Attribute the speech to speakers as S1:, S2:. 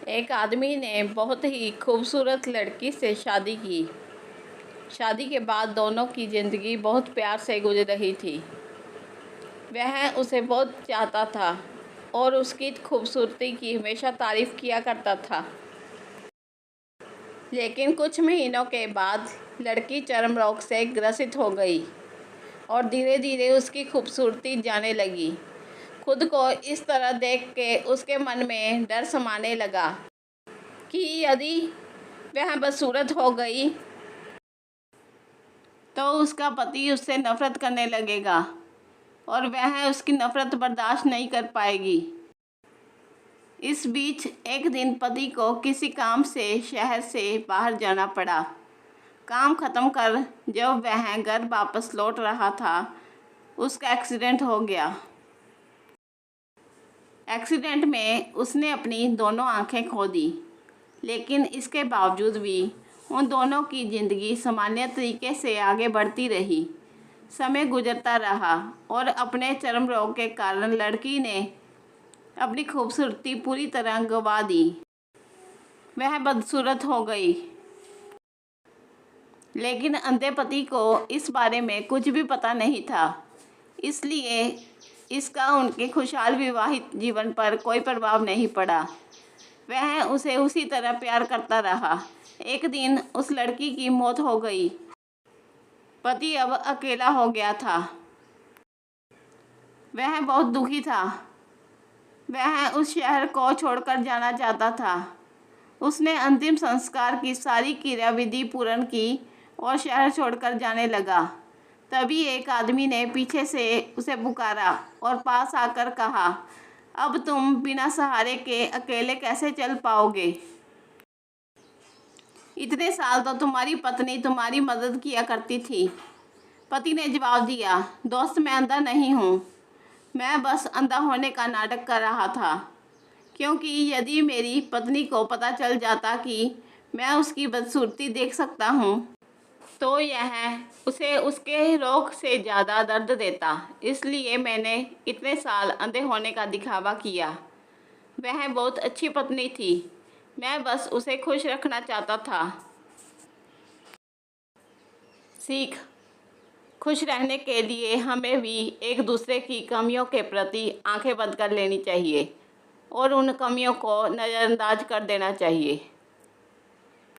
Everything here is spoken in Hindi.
S1: एक आदमी ने बहुत ही खूबसूरत लड़की से शादी की। शादी के बाद दोनों की ज़िंदगी बहुत प्यार से गुजर रही थी। वह उसे बहुत चाहता था और उसकी खूबसूरती की हमेशा तारीफ़ किया करता था। लेकिन कुछ महीनों के बाद लड़की चर्म रोग से ग्रसित हो गई और धीरे धीरे उसकी खूबसूरती जाने लगी। खुद को इस तरह देख के उसके मन में डर समाने लगा कि यदि वह बदसूरत हो गई तो उसका पति उससे नफ़रत करने लगेगा और वह उसकी नफ़रत बर्दाश्त नहीं कर पाएगी। इस बीच एक दिन पति को किसी काम से शहर से बाहर जाना पड़ा। काम ख़त्म कर जब वह घर वापस लौट रहा था, उसका एक्सीडेंट हो गया। एक्सीडेंट में उसने अपनी दोनों आंखें खो दी, लेकिन इसके बावजूद भी उन दोनों की ज़िंदगी सामान्य तरीके से आगे बढ़ती रही। समय गुजरता रहा और अपने चर्म रोग के कारण लड़की ने अपनी खूबसूरती पूरी तरह गंवा दी। वह बदसूरत हो गई, लेकिन अंधे पति को इस बारे में कुछ भी पता नहीं था, इसलिए इसका उनके खुशहाल विवाहित जीवन पर कोई प्रभाव नहीं पड़ा। वह उसे उसी तरह प्यार करता रहा। एक दिन उस लड़की की मौत हो गई। पति अब अकेला हो गया था। वह बहुत दुखी था। वह उस शहर को छोड़कर जाना चाहता था। उसने अंतिम संस्कार की सारी क्रियाविधि पूर्ण की और शहर छोड़कर जाने लगा। तभी एक आदमी ने पीछे से उसे पुकारा और पास आकर कहा, अब तुम बिना सहारे के अकेले कैसे चल पाओगे? इतने साल तो तुम्हारी पत्नी तुम्हारी मदद किया करती थी। पति ने जवाब दिया, दोस्त मैं अंधा नहीं हूँ, मैं बस अंधा होने का नाटक कर रहा था, क्योंकि यदि मेरी पत्नी को पता चल जाता कि मैं उसकी बदसूरती देख सकता हूँ तो यह उसे उसके रोग से ज़्यादा दर्द देता। इसलिए मैंने इतने साल अंधे होने का दिखावा किया। वह बहुत अच्छी पत्नी थी, मैं बस उसे खुश रखना चाहता था। सीख: खुश रहने के लिए हमें भी एक दूसरे की कमियों के प्रति आंखें बंद कर लेनी चाहिए और उन कमियों को नज़रअंदाज कर देना चाहिए।